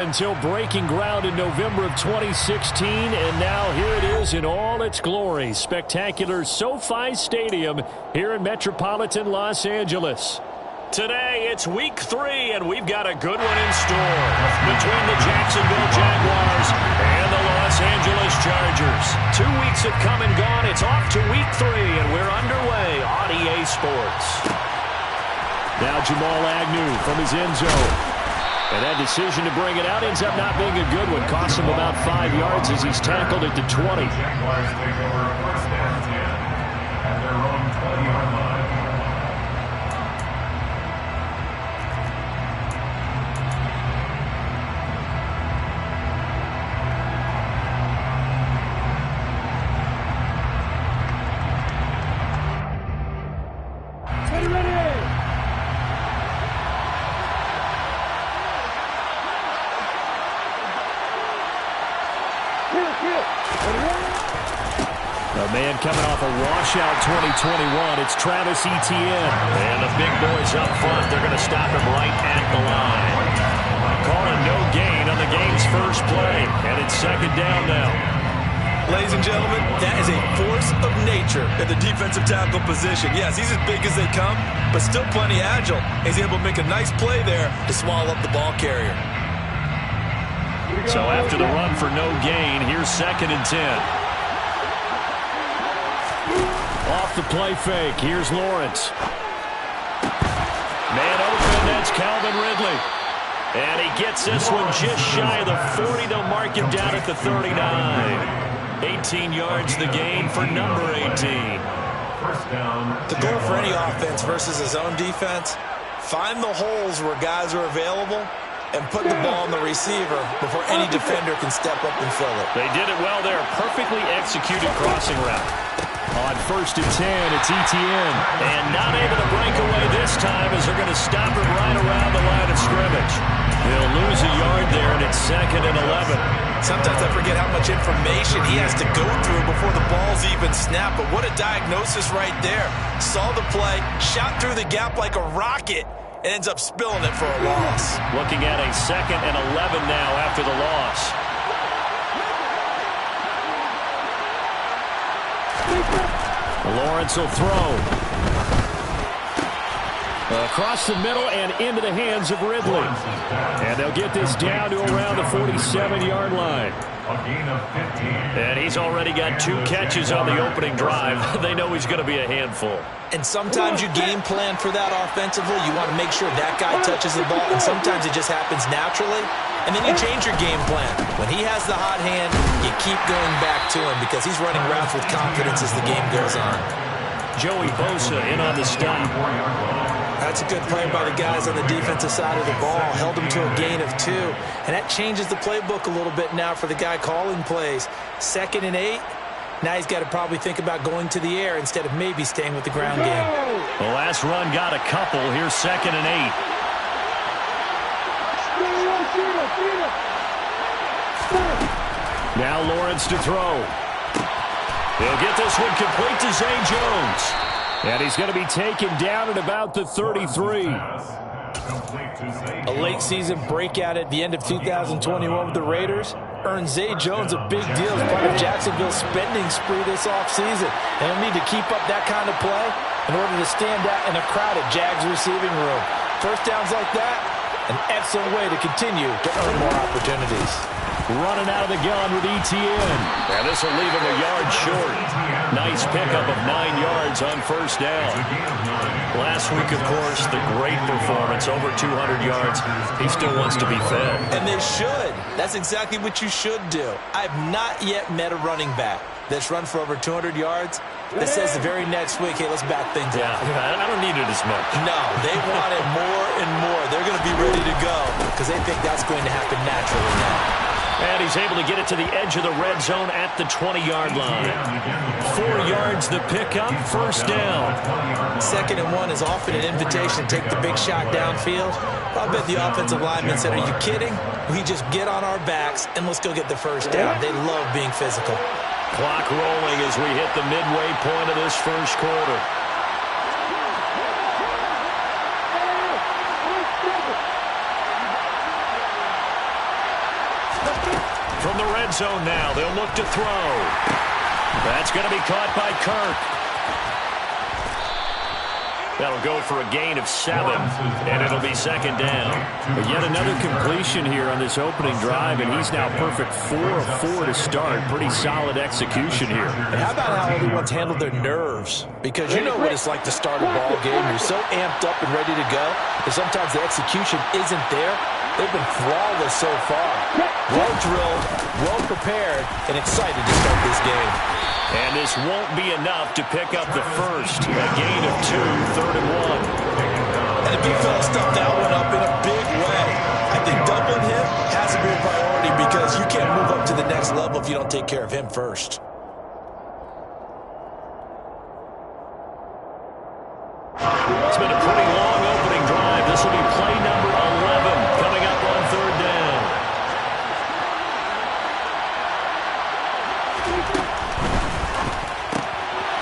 Until breaking ground in November of 2016, and now here it is in all its glory. Spectacular SoFi Stadium here in metropolitan Los Angeles. Today, it's week 3, and we've got a good one in store between the Jacksonville Jaguars and the Los Angeles Chargers. 2 weeks have come and gone. It's off to week 3, and we're underway on EA Sports. Now Jamal Agnew from his end zone. And that decision to bring it out ends up not being a good one. Costs him about 5 yards as he's tackled at the 20. Jaguars take over first and 10 at their own 20-yard line. A man coming off a washout 2021. It's Travis Etienne. And the big boys up front, they're going to stop him right at the line. Calling no gain on the game's first play. And it's second down now. Ladies and gentlemen, that is a force of nature at the defensive tackle position. Yes, he's as big as they come, but still plenty agile. He's able to make a nice play there to swallow up the ball carrier. So after the run for no gain, here's second and 10. Off the play fake, here's Lawrence. Man open, that's Calvin Ridley. And he gets this one just shy of the 40. They'll mark him down at the 39. 18 yards the gain for number 18. The goal for any offense versus his own defense, find the holes where guys are available and put the ball on the receiver before any defender can step up and fill it. They did it well there. Perfectly executed crossing route. On first and 10, it's Etienne. And not able to break away this time as they're going to stop him right around the line of scrimmage. They'll lose a yard there, and it's second and 11. Sometimes I forget how much information he has to go through before the ball's even snapped. But what a diagnosis right there. Saw the play, shot through the gap like a rocket, and ends up spilling it for a loss. Looking at a second and 11 now after the loss. Lawrence will throw. Across the middle and into the hands of Ridley. And they'll get this down to around the 47-yard line. And he's already got 2 catches on the opening drive. They know he's going to be a handful. And sometimes you game plan for that offensively. You want to make sure that guy touches the ball, and sometimes it just happens naturally. And then you change your game plan. When he has the hot hand, you keep going back to him because he's running routes with confidence as the game goes on. Joey Bosa in on the stop. That's a good play by the guys on the defensive side of the ball. Held him to a gain of 2. And that changes the playbook a little bit now for the guy calling plays. Second and 8. Now he's got to probably think about going to the air instead of maybe staying with the ground game. The last run got a couple. Here's second and 8. Now Lawrence to throw. He'll get this one complete to Zay Jones. And he's going to be taken down at about the 33. A late season breakout at the end of 2021 with the Raiders earned Zay Jones a big deal as part of Jacksonville's spending spree this offseason. They'll need to keep up that kind of play in order to stand out in a crowded Jags receiving room. First downs like that, an excellent way to continue to earn more opportunities. Running out of the gun with Etienne. And this will leave him a yard short. Nice pickup of 9 yards on first down. Last week, of course, the great performance, over 200 yards. He still wants to be fed. And they should. That's exactly what you should do. I have not yet met a running back that's run for over 200 yards that says the very next week, hey, let's back things up. I don't need it as much. No, they want it more and more. They're going to be ready to go because they think that's going to happen naturally now. And he's able to get it to the edge of the red zone at the 20-yard line. 4 yards the pickup, first down. Second and 1 is often an invitation to take the big shot downfield. I bet the offensive lineman said, are you kidding? We just get on our backs and let's go get the first down. They love being physical. Clock rolling as we hit the midway point of this first quarter. From the red zone now, they'll look to throw. That's going to be caught by Kirk. That'll go for a gain of 7, and it'll be second down. But yet another completion here on this opening drive, and he's now perfect 4 of 4 to start. Pretty solid execution here. And how about how everyone's handled their nerves? Because you know what it's like to start a ball game. You're so amped up and ready to go, and sometimes the execution isn't there. They've been flawless so far. Well drilled, well prepared, and excited to start this game. And this won't be enough to pick up the first. A gain of 2, 3rd and 1. And the big fella stuffed that one up in a big way. I think doubling him has to be a priority because you can't move up to the next level if you don't take care of him first. It's been a pretty long opening drive. This will be play number 11 coming up on 3rd down.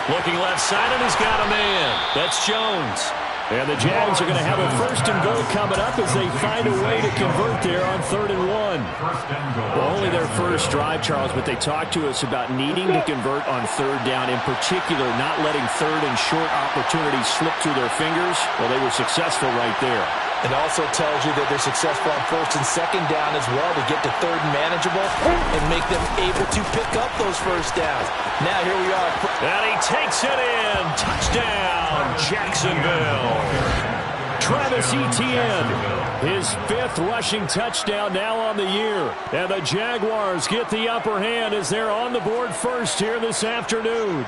Looking left side, and he's got a man. That's Jones. And the Jags are going to have a 1st and goal coming up as they find a way to convert there on 3rd and 1. Well, only their first drive, Charles, but they talked to us about needing to convert on 3rd down, in particular not letting 3rd and short opportunities slip through their fingers. Well, they were successful right there. It also tells you that they're successful on 1st and 2nd down as well to get to 3rd and manageable and make them able to pick up those 1st downs. Now here we are. And he takes it in. Touchdown, Jacksonville. Travis Etienne, his 5th rushing touchdown now on the year. And the Jaguars get the upper hand as they're on the board first here this afternoon.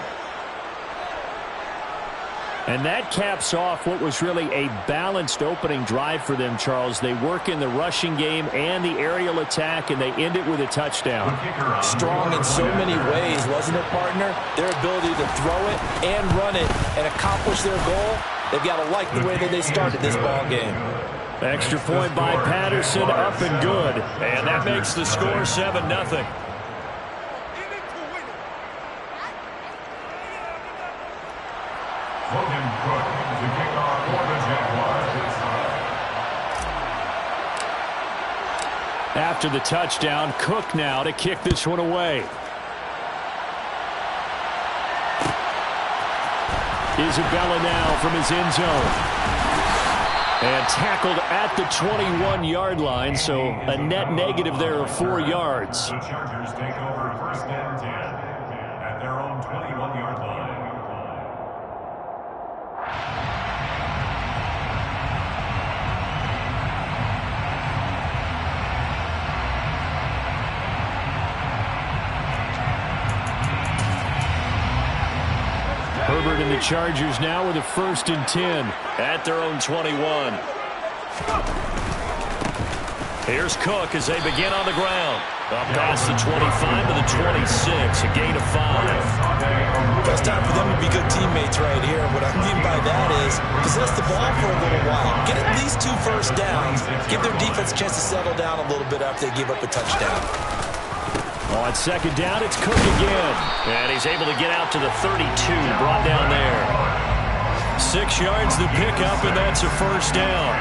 And that caps off what was really a balanced opening drive for them, Charles. They work in the rushing game and the aerial attack, and they end it with a touchdown. Strong in so many ways, wasn't it, partner? Their ability to throw it and run it and accomplish their goal, they've got to like the way that they started this ball game. Extra point by Patterson, up and good. And that makes the score 7-0. Logan Cook to kick off for the Jaguars this time. After the touchdown, Cook now to kick this one away. Isabella now from his end zone. And tackled at the 21-yard line, so a net negative there of 4 yards. The Chargers take over 1st and 10 at their own 21-yard line. Herbert and the Chargers now with a 1st and 10 at their own 21. Here's Cook as they begin on the ground. Up past the 25 to the 26, a gain of 5. It's time for them to be good teammates right here. What I mean by that is possess the ball for a little while. Get at least 2 first downs. Give their defense a chance to settle down a little bit after they give up a touchdown. On 2nd down, it's Cook again. And he's able to get out to the 32, brought down there. 6 yards to pick up, and that's a 1st down.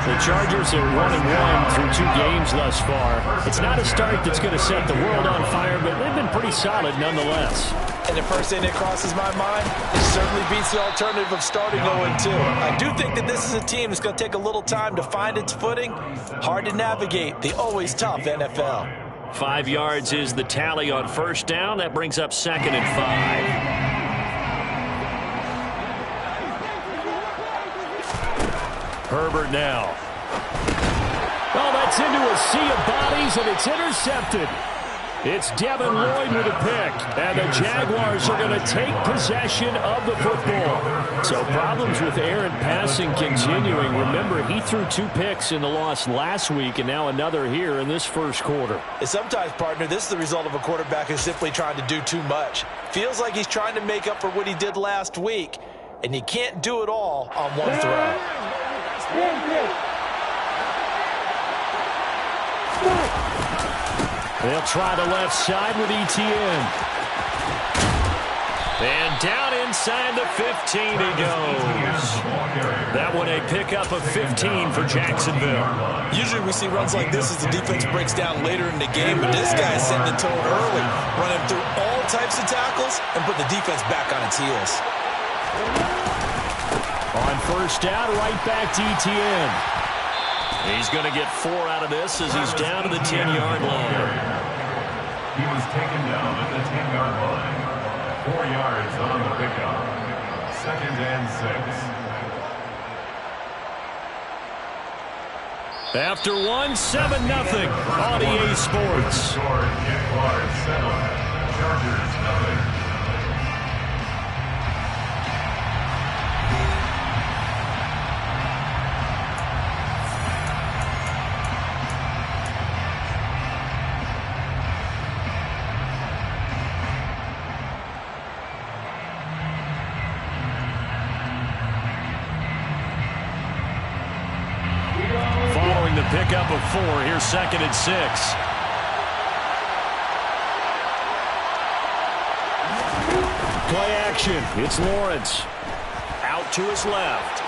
The Chargers are 1-1 through 2 games thus far. It's not a start that's going to set the world on fire, but they've been pretty solid nonetheless. And the first thing that crosses my mind, it certainly beats the alternative of starting 0-2. I do think that this is a team that's going to take a little time to find its footing. Hard to navigate the always tough NFL. 5 yards is the tally on 1st down. That brings up 2nd and 5. Herbert now. Oh, that's into a sea of bodies, and it's intercepted. It's Devin Lloyd with a pick, and the Jaguars are going to take possession of the football. So problems with errant passing continuing. Remember, he threw 2 picks in the loss last week, and now another here in this first quarter. And sometimes, partner, this is the result of a quarterback who's simply trying to do too much. Feels like he's trying to make up for what he did last week, and you can't do it all on one throw. They'll try the left side with Etienne. And down inside the 15 he goes. That one a pickup of 15 for Jacksonville. Usually we see runs like this as the defense breaks down later in the game, but this guy is setting the tone early, running through all types of tackles and put the defense back on its heels. On first down, right back to Etienne. He's going to get 4 out of this as he's down to the 10-yard line. He was taken down at the 10-yard line. 4 yards on the pickup. 2nd and 6. After 1, 7-0 on EA Sports. Jaguars 7, Chargers 9. The pickup of 4. Here's 2nd and 6. Play action. It's Lawrence. Out to his left.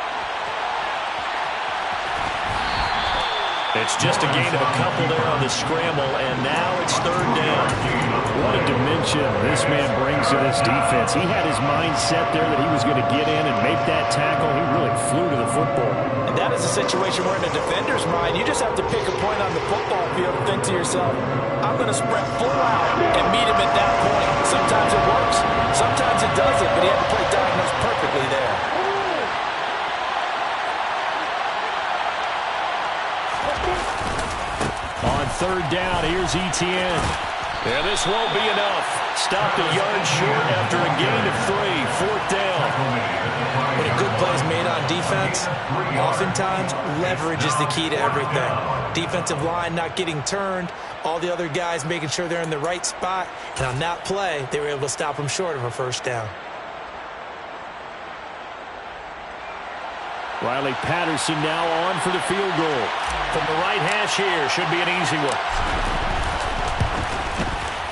It's just a gain of a couple there on the scramble, and now it's 3rd down. What a dimension this man brings to this defense. He had his mind set there that he was going to get in and make that tackle. He really flew to the football. And that is a situation where in a defender's mind, you just have to pick a point on the football field and think to yourself, I'm going to sprint full out and meet him at that point. Sometimes it works, sometimes it doesn't, but he had to play diagonals perfectly there. On 3rd down, here's Etienne. And this won't be enough. Stopped a yard short after a gain of 3. 4th down. When a good play is made on defense, oftentimes leverage is the key to everything. Defensive line not getting turned, all the other guys making sure they're in the right spot, and on that play, they were able to stop them short of a 1st down. Riley Patterson now on for the field goal. From the right hash here, should be an easy one.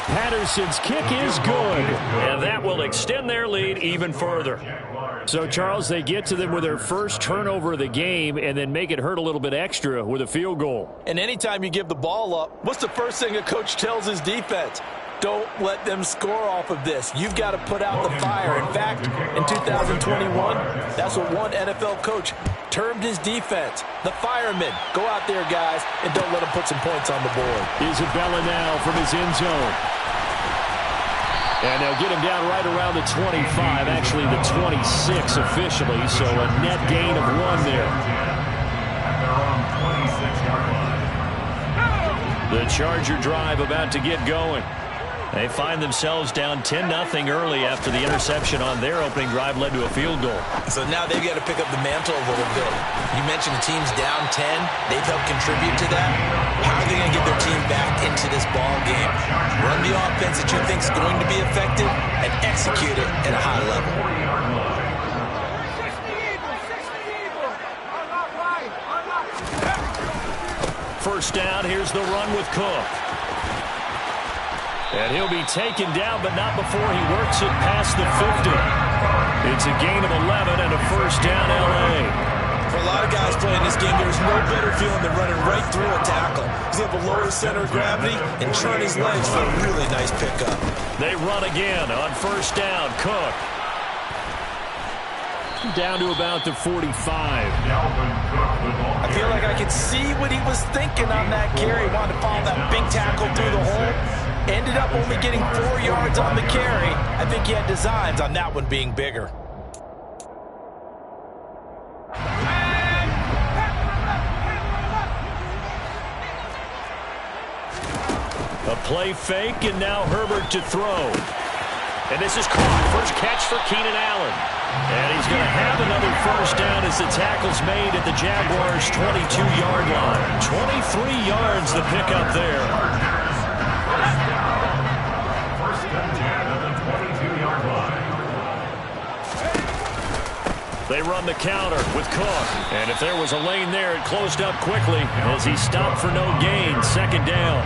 Patterson's kick is good, and that will extend their lead even further. So, Charles, they get to them with their first turnover of the game and then make it hurt a little bit extra with a field goal. And anytime you give the ball up, what's the first thing a coach tells his defense? Don't let them score off of this. You've got to put out the fire. In fact, in 2021, that's what one NFL coach termed his defense. The firemen. Go out there, guys, and don't let them put some points on the board. Isabella now from his end zone. And they'll get him down right around the 25, actually the 26 officially, so a net gain of 1 there. The Charger drive about to get going. They find themselves down 10-0 early after the interception on their opening drive led to a field goal. So now they've got to pick up the mantle a little bit. You mentioned the team's down 10. They've helped contribute to that. How are they going to get their team back into this ball game? Run the offense that you think is going to be effective and execute it at a high level. First down, here's the run with Cook. And he'll be taken down, but not before he works it past the 50. It's a gain of 11 and a first down, L.A. For a lot of guys playing this game, there's no better feeling than running right through a tackle. He's able to lower his center of gravity and turn his legs for a really nice pickup. They run again on first down. Cook. Down to about the 45. I feel like I could see what he was thinking on that carry. Wanted to follow that big tackle through the hole. Ended up only getting 4 yards on the carry. I think he had designs on that one being bigger. A play fake, and now Herbert to throw. And this is caught. First catch for Keenan Allen. And he's going to have another first down as the tackle's made at the Jaguars' 22-yard line. 23 yards the pickup there. First and 10 at the 22-yard line. They run the counter with Cook. And if there was a lane there, it closed up quickly as he stopped for no gain. Second down.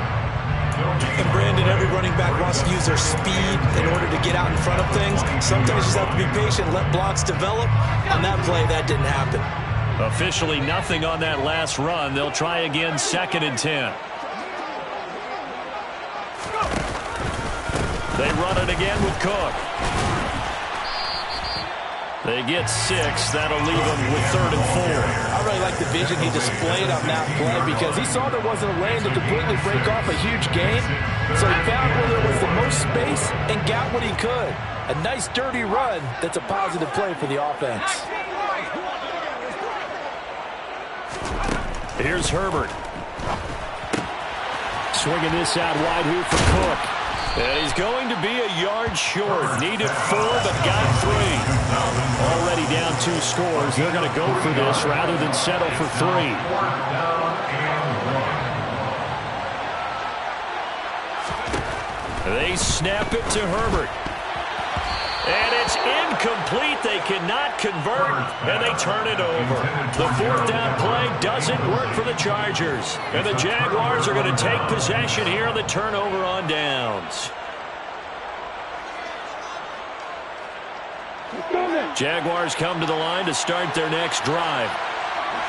and Brandon, every running back wants to use their speed in order to get out in front of things. Sometimes you just have to be patient, let blocks develop. On that play, that didn't happen. Officially nothing on that last run. They'll try again, 2nd and 10. They run it again with Cook. They get 6. That'll leave them with 3rd and 4. I really like the vision he displayed on that play because he saw there wasn't a lane to completely break off a huge gain. So he found where there was the most space and got what he could. A nice, dirty run that's a positive play for the offense. Here's Herbert. Swinging this out wide here for Cook. And he's going to be a yard short. Needed 4, but got 3. Already down 2 scores. They're going to go for this rather than settle for 3. They snap it to Herbert. And it's incomplete. They cannot convert, and they turn it over. The 4th down play doesn't work for the Chargers. And the Jaguars are going to take possession here on the turnover on downs. Jaguars come to the line to start their next drive.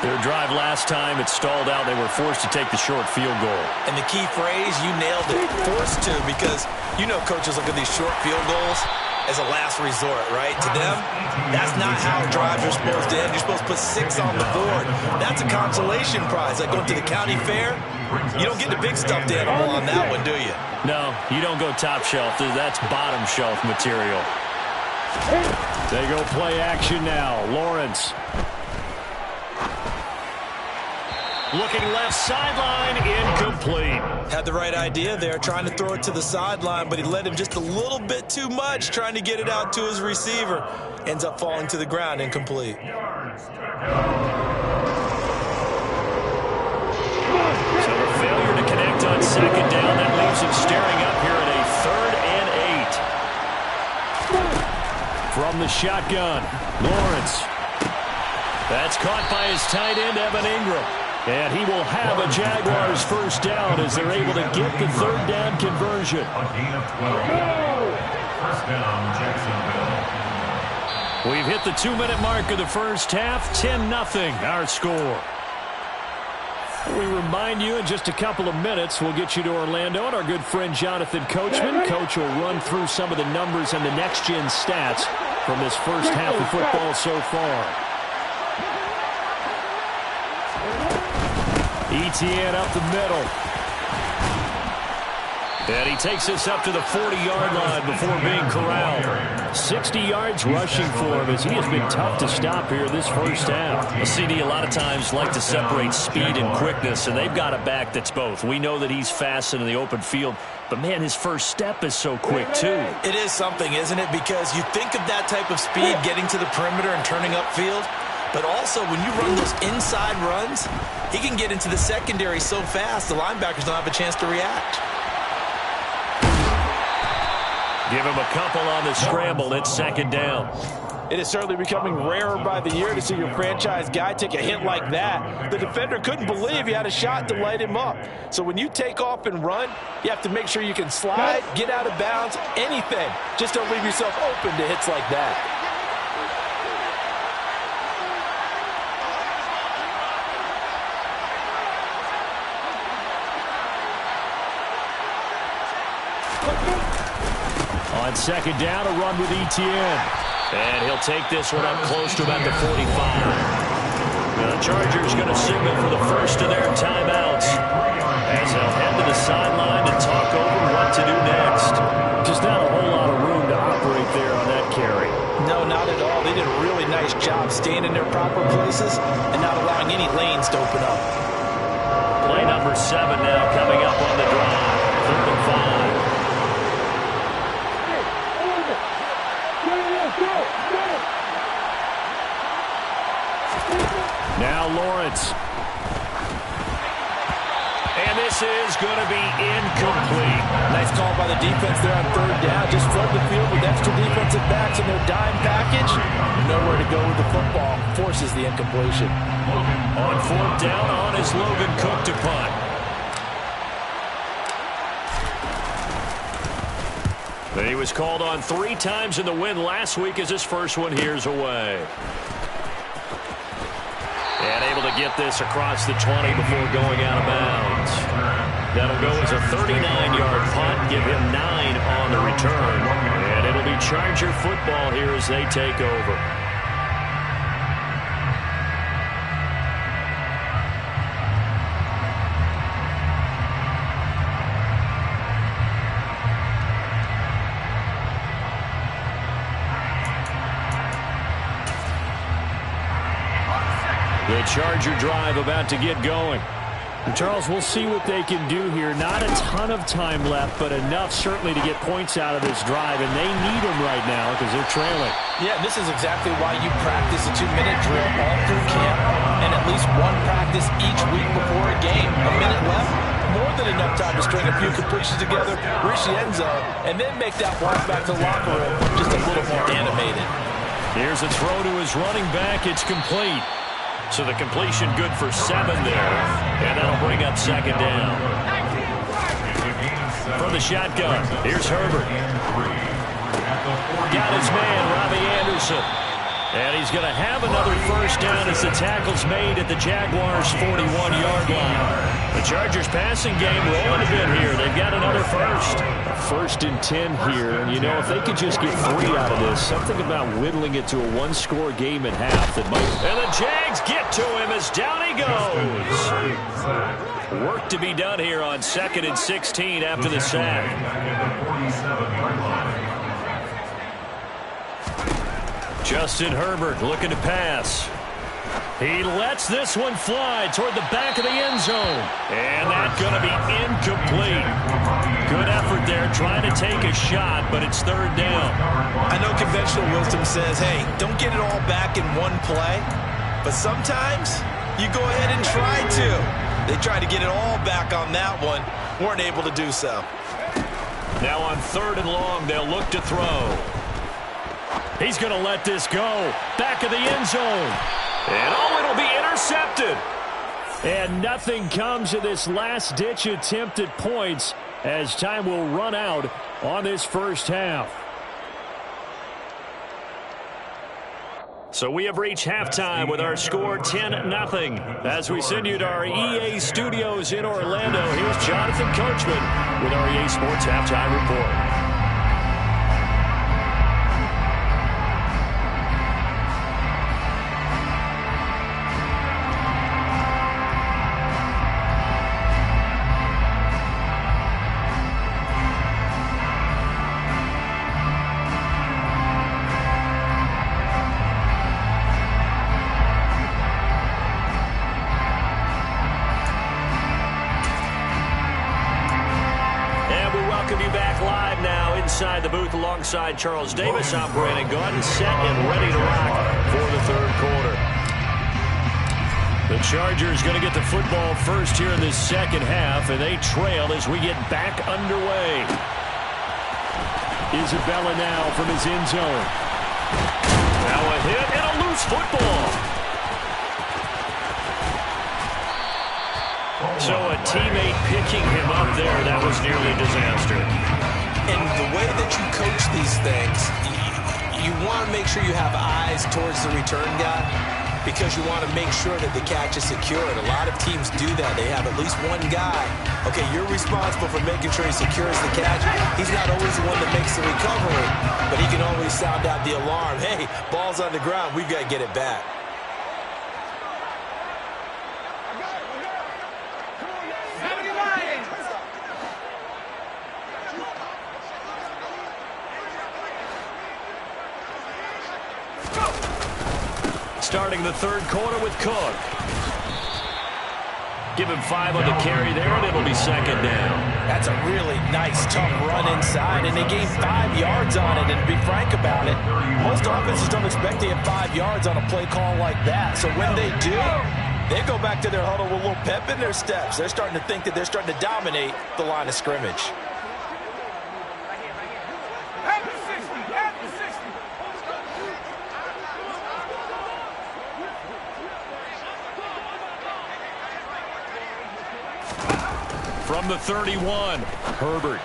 Their drive last time, it stalled out. They were forced to take the short field goal. And the key phrase, you nailed it, forced to, because you know coaches look at these short field goals as a last resort, right? To them, that's not how drives are supposed to end. You're supposed to put 6 on the board. That's a consolation prize. Like going to the county fair, you don't get the big stuffed animal on that one, do you? No, you don't go top shelf. That's bottom shelf material. They go play action now. Lawrence. Looking left sideline, incomplete. Had the right idea there, trying to throw it to the sideline, but he led him just a little bit too much, trying to get it out to his receiver. Ends up falling to the ground, incomplete. So a failure to connect on 2nd down. That leaves him staring up here at a 3rd and 8. From the shotgun, Lawrence. That's caught by his tight end, Evan Ingram. And he will have a Jaguars 1st down as they're able to get the 3rd down conversion. A gain of 12. 1st down, Jacksonville. We've hit the 2-minute mark of the first half. 10-0 our score. We remind you in just a couple of minutes we'll get you to Orlando and our good friend Jonathan Coachman. Coach will run through some of the numbers and the next-gen stats from this first half of football so far. Etienne up the middle. And he takes this up to the 40-yard line before being corralled. 60 yards rushing for him as he has been tough to stop here this first half. A CD a lot of times like to separate speed and quickness, and they've got a back that's both. We know that he's fast in the open field, but, man, his first step is so quick, too. It is something, isn't it? Because you think of that type of speed getting to the perimeter and turning upfield, but also when you run those inside runs, he can get into the secondary so fast the linebackers don't have a chance to react. Give him a couple on the scramble. It's 2nd down. It is certainly becoming rarer by the year to see your franchise guy take a hit like that. The defender couldn't believe he had a shot to light him up. So when you take off and run, you have to make sure you can slide, get out of bounds, anything. Just don't leave yourself open to hits like that. On 2nd down, a run with Etienne. And he'll take this one up close to about the 45. Now the Chargers going to signal for the first of their timeouts as they'll head to the sideline to talk over what to do next. Just not a whole lot of room to operate there on that carry. No, not at all. They did a really nice job staying in their proper places and not allowing any lanes to open up. Play number 7 now coming up on the drive. 3rd and 5. Now Lawrence. And this is going to be incomplete. Nice call by the defense there on 3rd down. Just flood the field with extra defensive backs in their dime package. Nowhere to go with the football. Forces the incompletion. On 4th down, on is Logan Cook to punt. He was called on 3 times in the win last week as his first one here's away. And able to get this across the 20 before going out of bounds. That'll go as a 39-yard punt, give him 9 on the return. And it'll be Charger football here as they take over. The Charger drive about to get going. And Charles, we'll see what they can do here. Not a ton of time left, but enough certainly to get points out of this drive, and they need them right now because they're trailing. Yeah, this is exactly why you practice a 2-minute drill all through camp and at least one practice each week before a game. A minute left, more than enough time to string a few completions together, reach the end zone, and then make that walk back to the locker room just a little more animated. Here's a throw to his running back. It's complete. So the completion good for 7 there. And that'll bring up second down. From the shotgun, here's Herbert. Got his man, Robbie Anderson. And he's going to have another first down as the tackle's made at the Jaguars' 41-yard line. The Chargers passing game rolling a bit here. They've got another first. First and 10 here. And, you know, if they could just get 3 out of this, something about whittling it to a 1-score game at half that might... And the Jags get to him as down he goes. Work to be done here on 2nd and 16 after the sack. Justin Herbert looking to pass. He lets this one fly toward the back of the end zone. And that's going to be incomplete. Good effort there trying to take a shot, but it's 3rd down. I know conventional wisdom says, hey, don't get it all back in one play. But sometimes you go ahead and try to. They tried to get it all back on that one. Weren't able to do so. Now on 3rd and long, they'll look to throw. He's going to let this go. Back of the end zone. And it'll be intercepted. And nothing comes of this last-ditch attempt at points as time will run out on this first half. So we have reached halftime with our score 10-0. As we send you to our EA studios in Orlando, here's Jonathan Coachman with our EA Sports Halftime Report. Inside the booth alongside Charles Davis, I'm Brandon Gaudin, set and ready to rock for the 3rd quarter. The Chargers going to get the football first here in this 2nd half, and they trail as we get back underway. Isabella now from his end zone. Now a hit and a loose football. So a teammate picking him up there, that was nearly a disaster. And the way that you coach these things, you want to make sure you have eyes towards the return guy because you want to make sure that the catch is secured. A lot of teams do that. They have at least one guy. Okay, you're responsible for making sure he secures the catch. He's not always the one that makes the recovery, but he can always sound out the alarm. Hey, ball's on the ground. We've got to get it back. Starting the 3rd quarter with Cook. Give him 5 on the carry there, and it'll be 2nd down. That's a really nice, tough run inside, and they gained 5 yards on it. And to be frank about it, most offenses don't expect to get 5 yards on a play call like that. So when they do, they go back to their huddle with a little pep in their steps. They're starting to think that they're starting to dominate the line of scrimmage. From the 31, Herbert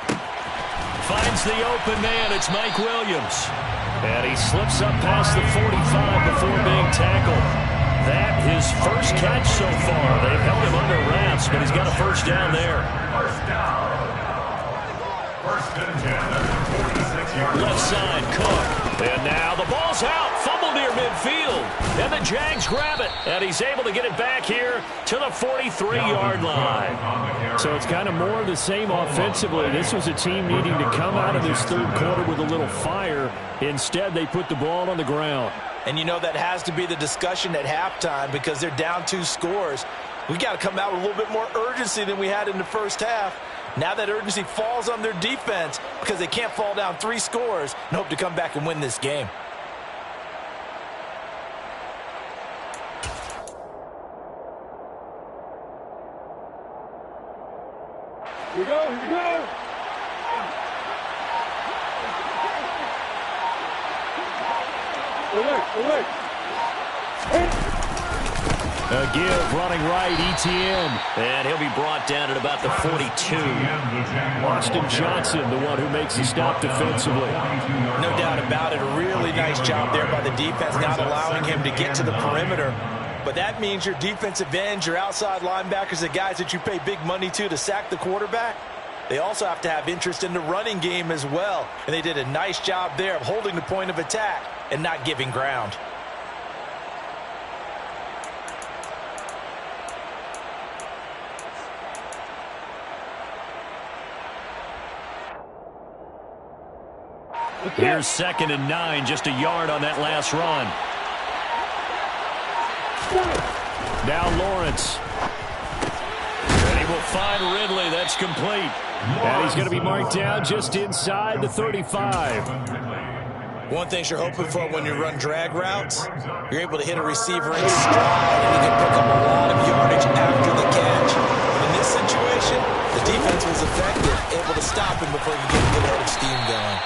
finds the open man. It's Mike Williams. And he slips up past the 45 before being tackled. That his first catch so far. They've held him under wraps, but he's got a first down there. First down. First and 10. 46 yards. Left side, Cook. And now the ball's out. Fumble near midfield. And the Jags grab it. And he's able to get it back here to the 43-yard line. So it's kind of more of the same offensively. This was a team needing to come out of this third quarter with a little fire. Instead, they put the ball on the ground. And you know that has to be the discussion at halftime because they're down 2 scores. We got to come out with a little bit more urgency than we had in the first half. Now that urgency falls on their defense because they can't fall down 3 scores and hope to come back and win this game. Here we go, here we go. A give running right, Etienne. And he'll be brought down at about the 42. Austin Johnson, the one who makes the stop defensively. No doubt about it. A really nice job there by the defense, not allowing him to get to the perimeter. But that means your defensive ends, your outside linebackers, the guys that you pay big money to sack the quarterback, they also have to have interest in the running game as well. And they did a nice job there of holding the point of attack and not giving ground. Here's 2nd and 9, just a yard on that last run. Now Lawrence. And he will find Ridley. That's complete. And he's going to be marked down just inside the 35. One thing you're hoping for when you run drag routes, you're able to hit a receiver in stride and you can pick up a lot of yardage after the catch. But in this situation, the defense was effective, able to stop him before he could get a good head of steam going.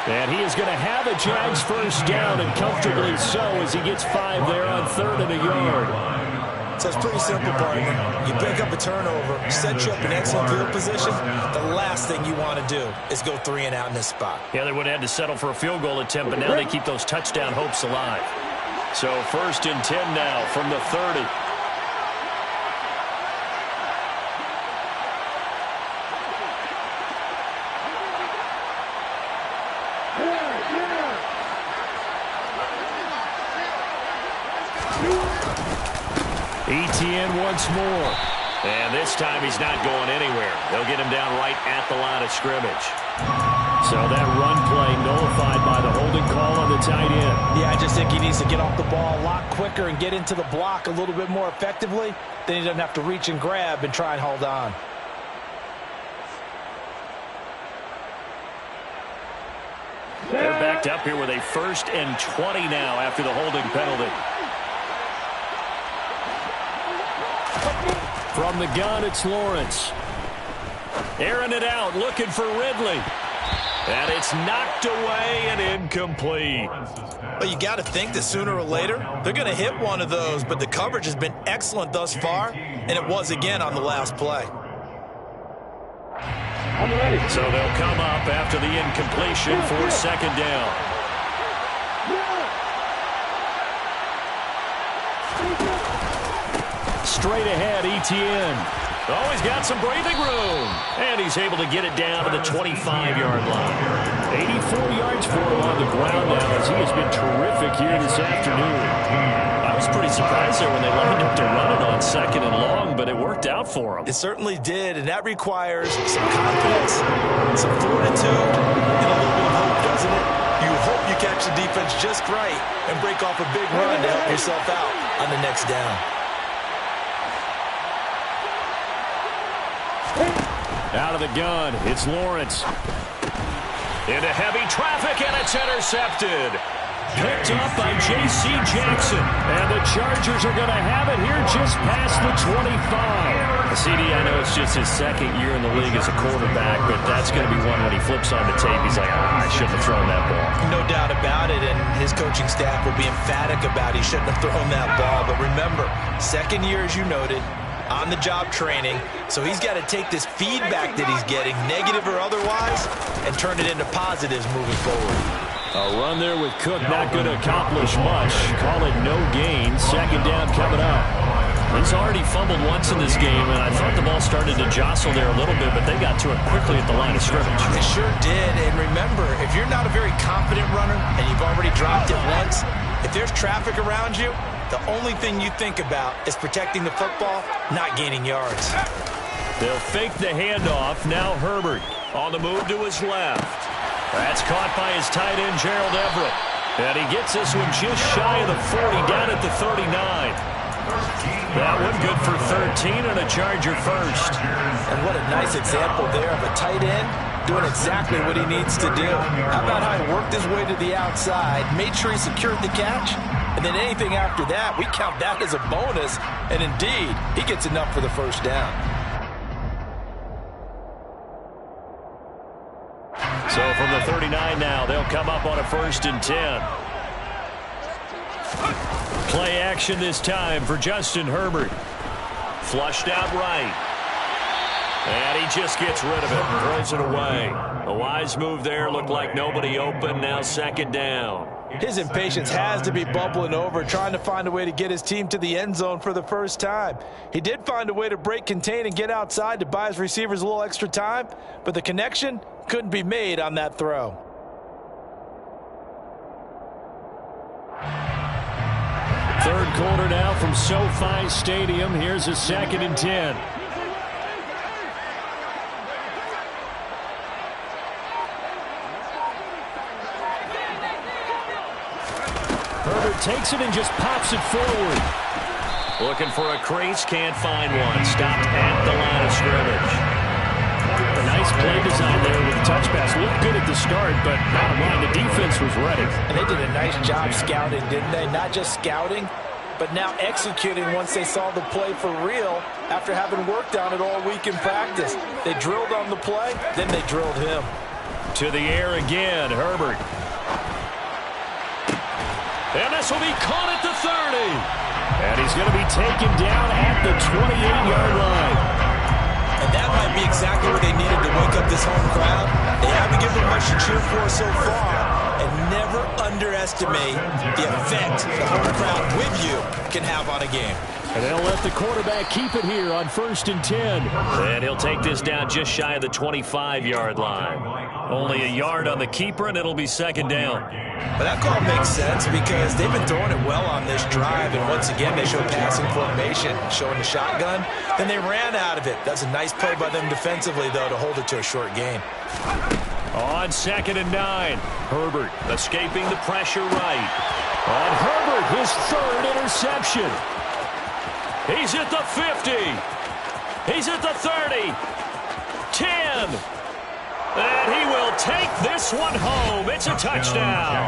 And he is going to have a Jags first down, and comfortably so, as he gets 5 there on 3rd and a yard. So it's pretty simple, partner. You pick up a turnover, set you up in excellent field position. The last thing you want to do is go 3 and out in this spot. Yeah, they would have had to settle for a field goal attempt, but now they keep those touchdown hopes alive. So 1st and 10 now from the 30. Etienne once more. And this time he's not going anywhere. They'll get him down right at the line of scrimmage. So that run play nullified by the holding call on the tight end. Yeah, I just think he needs to get off the ball a lot quicker and get into the block a little bit more effectively. Then he doesn't have to reach and grab and try and hold on. They're backed up here with a 1st and 20 now after the holding penalty. From the gun, it's Lawrence. Airing it out, looking for Ridley. And it's knocked away and incomplete. Well, you got to think that sooner or later, they're going to hit one of those, but the coverage has been excellent thus far, and it was again on the last play. So they'll come up after the incompletion for 2nd down. Straight ahead, Etienne. Oh, he's got some breathing room. And he's able to get it down to the 25-yard line. 84 yards for him on the ground now, as he has been terrific here this afternoon. I was pretty surprised there when they lined up to run it on 2nd and long, but it worked out for him. It certainly did, and that requires some confidence, some fortitude, and a little bit of hope, doesn't it? You hope you catch the defense just right and break off a big run to help yourself out on the next down. Out of the gun, it's Lawrence. Into heavy traffic, and it's intercepted. Picked up by J.C. Jackson. And the Chargers are going to have it here just past the 25. CD, I know it's just his 2nd year in the league as a quarterback, but that's going to be one when he flips on the tape. He's like, I shouldn't have thrown that ball. No doubt about it, and his coaching staff will be emphatic about he shouldn't have thrown that ball. But remember, 2nd year, as you noted, on-the-job training, so he's got to take this feedback that he's getting, negative or otherwise, and turn it into positives moving forward. A run there with Cook not going to accomplish much. Call it no gain. Second down coming up. He's already fumbled once in this game, and I thought the ball started to jostle there a little bit, but they got to it quickly at the line of scrimmage. It sure did, and remember, if you're not a very confident runner and you've already dropped it once, if there's traffic around you, the only thing you think about is protecting the football, not gaining yards. They'll fake the handoff. Now Herbert on the move to his left. That's caught by his tight end, Gerald Everett. And he gets this one just shy of the 40, down at the 39. That one good for 13 and a Charger first. And what a nice example there of a tight end doing exactly what he needs to do. How about how he worked his way to the outside, made sure he secured the catch, and then anything after that, we count that as a bonus. And indeed, he gets enough for the first down. So from the 39 now, they'll come up on a 1st and 10. Play action this time for Justin Herbert. Flushed out right. And he just gets rid of it, throws it away. A wise move there, looked like nobody open, now 2nd down. His impatience has to be bubbling over, trying to find a way to get his team to the end zone for the first time. He did find a way to break contain and get outside to buy his receivers a little extra time, but the connection couldn't be made on that throw. Third quarter now from SoFi Stadium. Here's a 2nd and 10. Herbert takes it and just pops it forward. Looking for a crease, can't find one. Stopped at the line of scrimmage. A nice play design there with the touch pass. Looked good at the start, but bottom line, the defense was ready. And they did a nice job scouting, didn't they? Not just scouting, but now executing once they saw the play for real after having worked on it all week in practice. They drilled on the play, then they drilled him. To the air again, Herbert. And this will be caught at the 30. And he's going to be taken down at the 28-yard line. And that might be exactly what they needed to wake up this home crowd. They haven't given them much to cheer for so far. And never underestimate the effect the home crowd with you can have on a game. And they'll let the quarterback keep it here on 1st and 10. And he'll take this down just shy of the 25-yard line. Only a yard on the keeper, and it'll be 2nd down. But that call makes sense because they've been throwing it well on this drive. And once again, they show passing formation, showing the shotgun. Then they ran out of it. That's a nice play by them defensively, though, to hold it to a short gain. On 2nd and 9, Herbert escaping the pressure right. On Herbert, his 3rd interception. He's at the 50. He's at the 30. 10. And he will take this one home. It's a touchdown.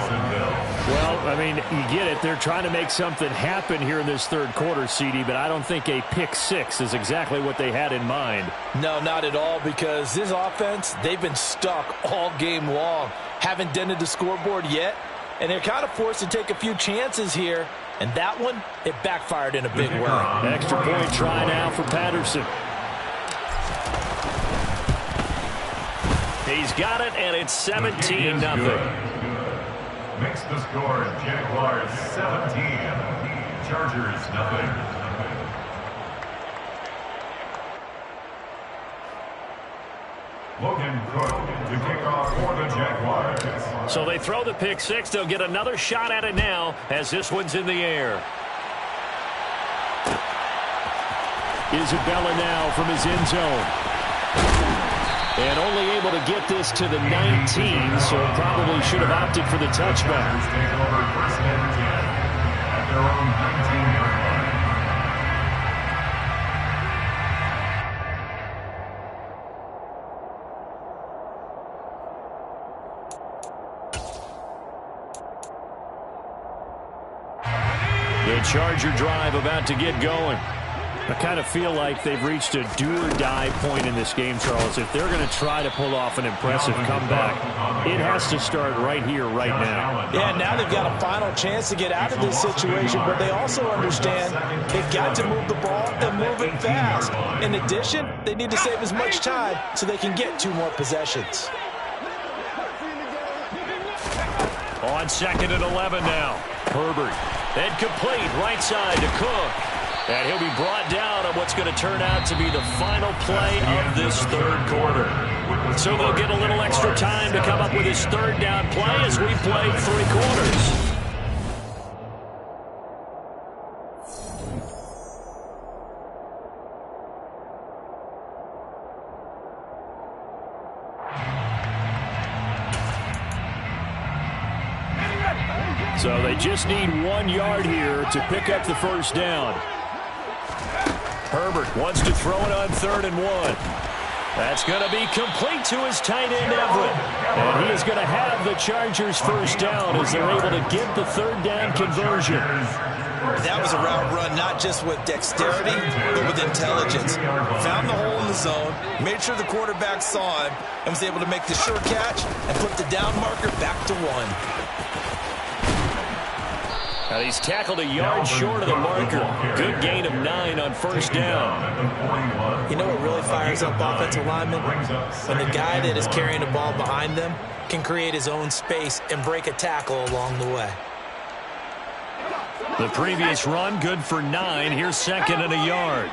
Well, I mean, you get it. They're trying to make something happen here in this 3rd quarter, CD, but I don't think a pick 6 is exactly what they had in mind. No, not at all, because this offense, they've been stuck all game long. Haven't dented the scoreboard yet, and they're kind of forced to take a few chances here. And that one, it backfired in a big way. Extra point try now for Patterson. He's got it, and it's 17-0. Makes the score Jaguars 17, Chargers 0. Logan Cook to kick off for the Jaguars. So they throw the pick 6. They'll get another shot at it now as this one's in the air. Isabella now from his end zone. And only able to get this to the 19, so probably should have opted for the touchback. Take over 1st and 10 at their own 19-yard line. The Charger drive about to get going. I kind of feel like they've reached a do-or-die point in this game, Charles. If they're going to try to pull off an impressive comeback, it has to start right here, right now. Yeah, now they've got a final chance to get out of this situation, but they also understand they've got to move the ball and moving fast. In addition, they need to save as much time so they can get 2 more possessions. On 2nd and 11 now. Herbert. Incomplete. Right side to Cook. And he'll be brought down on what's going to turn out to be the final play of this 3rd quarter. So they'll get a little extra time to come up with his 3rd down play as we played 3 quarters. So they just need 1 yard here to pick up the 1st down. Herbert wants to throw it on 3rd and 1. That's going to be complete to his tight end, Everett. And he is going to have the Chargers' 1st down as they're able to get the 3rd down conversion. That was a route run not just with dexterity, but with intelligence. Found the hole in the zone, made sure the quarterback saw him, and was able to make the sure catch and put the down marker back to 1. Now he's tackled a yard short of the marker. Good gain of 9 on 1st down. You know what really fires up offensive linemen? When the guy that is carrying the ball behind them can create his own space and break a tackle along the way. The previous run, good for 9. Here's 2nd and a yard.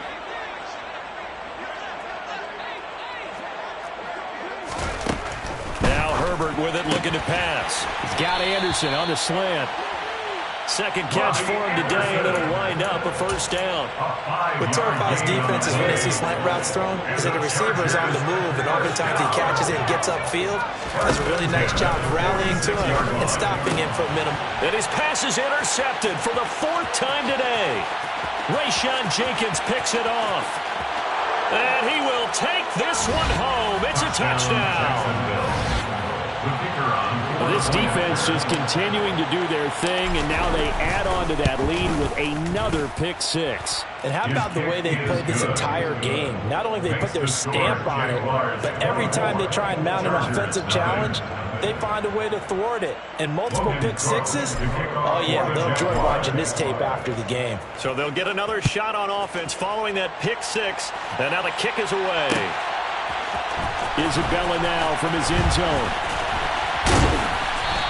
Now Herbert with it, looking to pass. He's got Anderson on the slant. 2nd catch for him today, and it'll wind up a 1st down. What terrifies defenses when they see slant routes thrown is that the receiver is on the move, and oftentimes he catches it and gets upfield. Does a really nice job rallying to him and stopping him for a minimum. And his pass is intercepted for the 4th time today. Rayshawn Jenkins picks it off. And he will take this one home. It's a touchdown. This defense just continuing to do their thing, and now they add on to that lead with another pick 6. And how about the way they played this entire game? Not only they put their stamp on it, but every time they try and mount an offensive challenge, they find a way to thwart it. And multiple pick 6s, oh yeah, they'll enjoy watching this tape after the game. So they'll get another shot on offense following that pick 6, and now the kick is away. Isabella now from his end zone.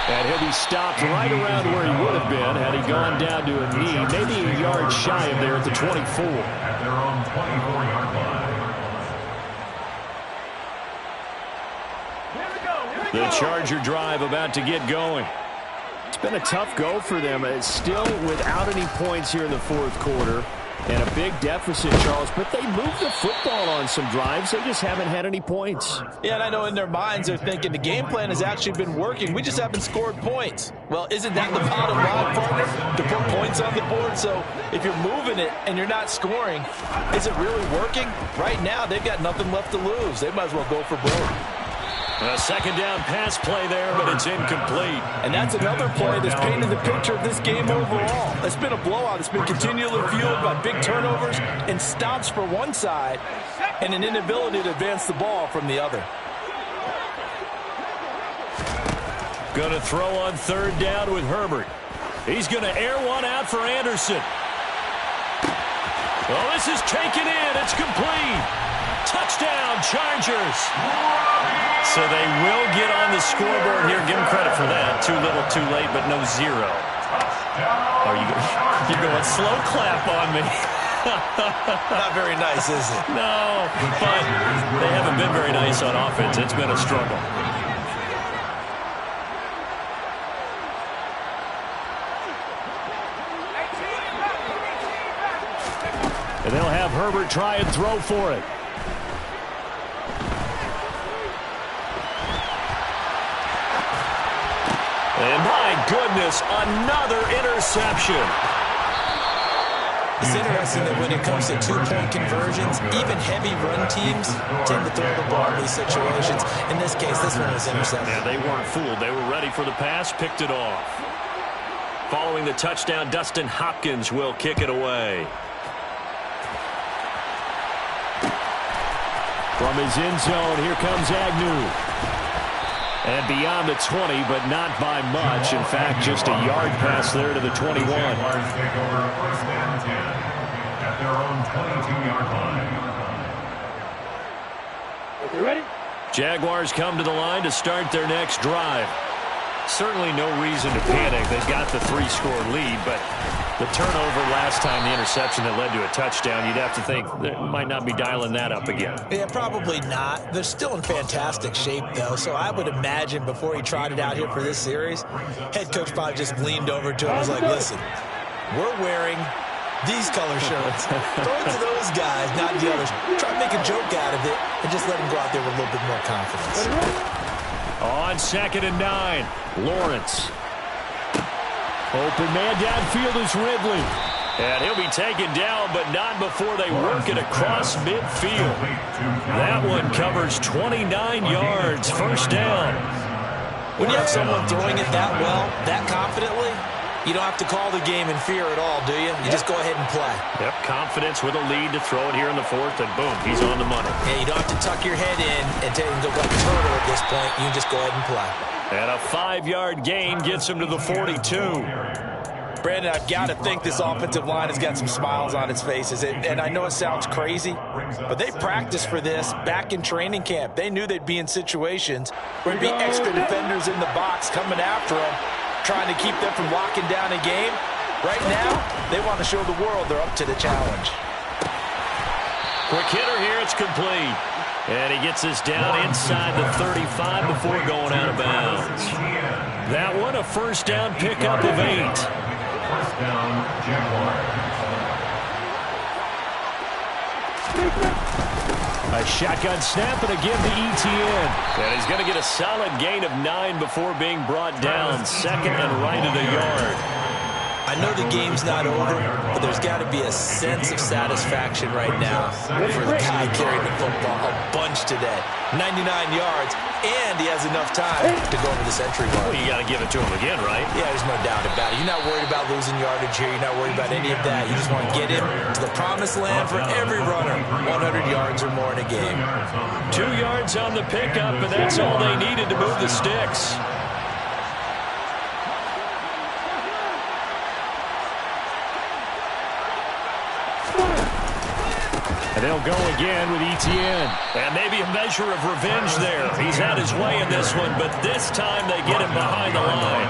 And he'll be stopped right around where he would have been had he gone down to a knee, maybe a yard shy of there at the 24. At their own 24-yard line. The Charger drive about to get going. It's been a tough go for them. It's still without any points here in the 4th quarter. And a big deficit, Charles, but they moved the football on some drives. They just haven't had any points. Yeah, and I know in their minds they're thinking the game plan has actually been working. We just haven't scored points. Well, isn't that the bottom line, partner? To put points on the board. So if you're moving it and you're not scoring, is it really working? Right now, they've got nothing left to lose. They might as well go for broke. A 2nd down pass play there, but it's incomplete. And that's another play that's painted the picture of this game overall. It's been a blowout. It's been continually fueled by big turnovers and stops for one side and an inability to advance the ball from the other. Going to throw on 3rd down with Herbert. He's going to air one out for Anderson. Well, this is taken in. It's complete. Touchdown, Chargers. So they will get on the scoreboard here. Give them credit for that. Too little, too late, but no 0. Are you're going slow clap on me. Not very nice, is it? No, but they haven't been very nice on offense. It's been a struggle. And they'll have Herbert try and throw for it. And my goodness, another interception. It's interesting that when it comes to 2-point conversions, even heavy run teams tend to throw the ball in these situations. In this case, this one was intercepted. Yeah, they weren't fooled. They were ready for the pass, picked it off. Following the touchdown, Dustin Hopkins will kick it away. From his end zone, here comes Agnew. And beyond the 20, but not by much. In fact, just a yard pass there to the 21. their own 22-yard line. Okay, ready? Jaguars come to the line to start their next drive. Certainly no reason to panic. They've got the 3-score lead, but the turnover last time, the interception that led to a touchdown, you'd have to think they might not be dialing that up again. Yeah, probably not. They're still in fantastic shape, though, so I would imagine before he trotted out here for this series, head coach probably just leaned over to him and was like, listen, we're wearing these color shirts. Throw it to those guys, not the others. Try to make a joke out of it and just let them go out there with a little bit more confidence. On 2nd and 9, Lawrence. Open man downfield is Ridley. And he'll be taken down, but not before they work it across midfield. That one covers 29 yards, first down. When you have someone throwing it that well, that confidently, you don't have to call the game in fear at all, do you? You just go ahead and play. Yep, confidence with a lead to throw it here in the 4th, and boom, he's on the money. Yeah, you don't have to tuck your head in and go like a turtle at this point. You just go ahead and play. And a 5-yard gain gets him to the 42. Brandon, I've got to think this offensive line has got some smiles on its faces. And I know it sounds crazy, but they practiced for this back in training camp. They knew they'd be in situations where there'd be extra defenders in the box coming after them, trying to keep them from locking down a game. Right now, they want to show the world they're up to the challenge. Quick hitter here, it's complete. And he gets this down inside the 35 before going out of bounds. That one, a first down pickup of 8. First down, Jaguars. A shotgun snap and again to Etienne. And he's going to get a solid gain of 9 before being brought down. 2nd and right of the yard. I know the game's not over, but there's got to be a sense of satisfaction right now for the guy carrying the football a bunch today. 99 yards, and he has enough time to go over the century mark. Well, you got to give it to him again, right? Yeah, there's no doubt about it. You're not worried about losing yardage here. You're not worried about any of that. You just want to get him to the promised land for every runner. 100 yards or more in a game. 2 yards on the pickup, and that's all they needed to move the sticks. And they'll go again with Etienne. And maybe a measure of revenge there. He's had his way in this one, but this time they get him behind the line.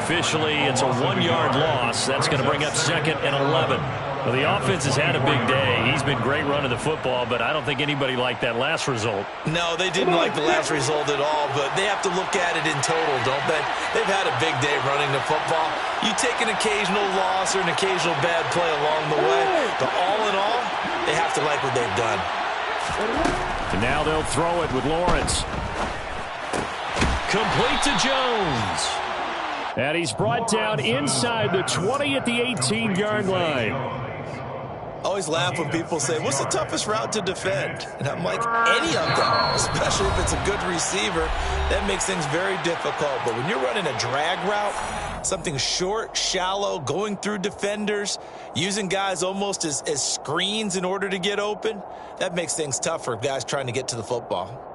Officially, it's a 1-yard loss. That's going to bring up 2nd and 11. Well, the offense has had a big day. He's been great running the football, but I don't think anybody liked that last result. No, they didn't like the last result at all, but they have to look at it in total, don't they? They've had a big day running the football. You take an occasional loss or an occasional bad play along the way, but all in all, they have to like what they've done. And now they'll throw it with Lawrence. Complete to Jones. And he's brought down inside the 20 at the 18-yard line. I always laugh when people say, what's the toughest route to defend? And I'm like, any of them, especially if it's a good receiver. That makes things very difficult. But when you're running a drag route, something short, shallow, going through defenders, using guys almost as screens in order to get open, that makes things tough for guys trying to get to the football.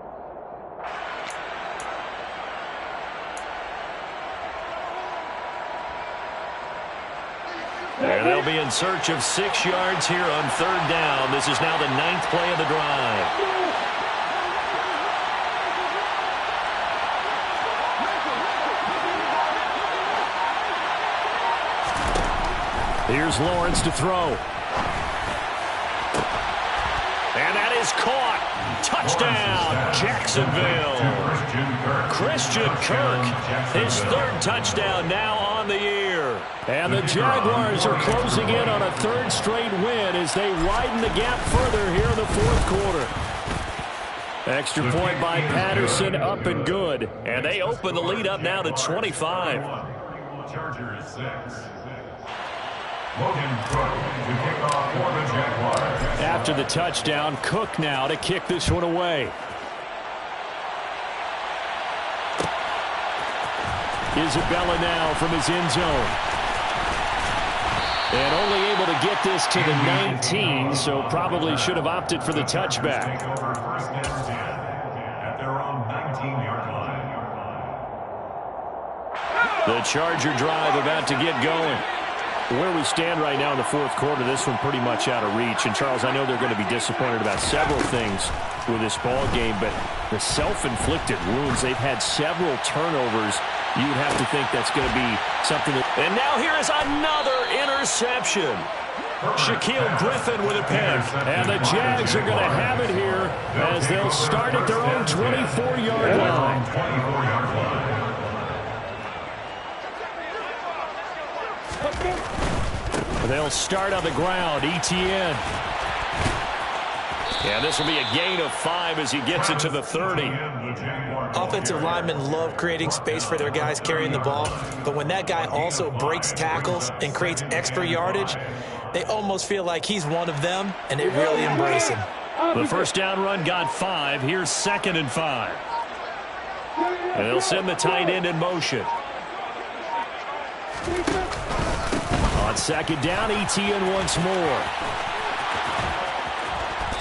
And they'll be in search of 6 yards here on 3rd down. This is now the 9th play of the drive. Here's Lawrence to throw. And that is caught. Touchdown, Jacksonville. Christian Kirk, his 3rd touchdown now on the year. And the Jaguars are closing in on a 3rd straight win as they widen the gap further here in the 4th quarter. Extra point by Patterson, up and good. And they open the lead up now to 25. Chargers 6. Logan Cook to kick off for the Jaguars. After the touchdown, Cook now to kick this one away. Isabella now from his end zone. And only able to get this to the 19, so probably should have opted for the touchback. Take over 1st and 10 at their own 19-yard line. The Charger drive about to get going. Where we stand right now in the fourth quarter, this one pretty much out of reach. And, Charles, I know they're going to be disappointed about several things with this ball game, but the self-inflicted wounds, they've had several turnovers. You would have to think that's going to be something that... And now here is another interception. Shaquill Griffin with a pick. And the Jags are going to have it here as they'll start at their own 24-yard line. They'll start on the ground. Etienne. Yeah, this will be a gain of 5 as he gets it to the 30. Offensive linemen love creating space for their guys carrying the ball, but when that guy also breaks tackles and creates extra yardage, they almost feel like he's one of them, and they really embrace him. The first down run got 5. Here's 2nd and 5. And they'll send the tight end in motion. On 2nd down, Etienne once more.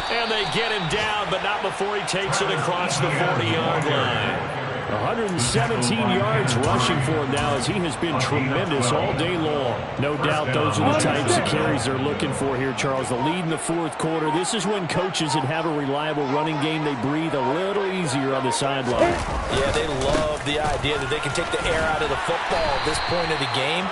And they get him down, but not before he takes it across the 40-yard line. 117 yards rushing for him now as he has been tremendous all day long. No doubt those are the types of carries they're looking for here, Charles. The lead in the fourth quarter. This is when coaches that have a reliable running game, they breathe a little easier on the sideline. Yeah, they love the idea that they can take the air out of the football at this point of the game.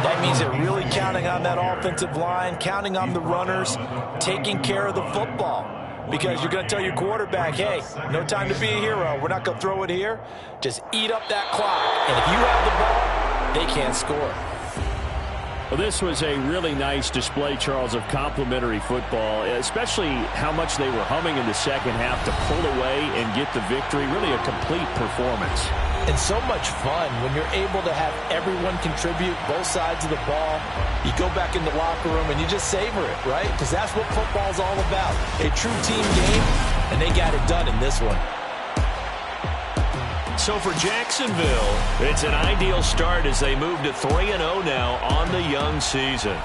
That means they're really counting on that offensive line, counting on the runners, taking care of the football. Because you're going to tell your quarterback, hey, no time to be a hero. We're not going to throw it here. Just eat up that clock. And if you have the ball, they can't score. Well, this was a really nice display, Charles, of complimentary football, especially how much they were humming in the second half to pull away and get the victory. Really a complete performance. And so much fun when you're able to have everyone contribute both sides of the ball. You go back in the locker room and you just savor it, right? Because that's what football's all about. A true team game, and they got it done in this one. So for Jacksonville, it's an ideal start as they move to 3-0 now on the young season.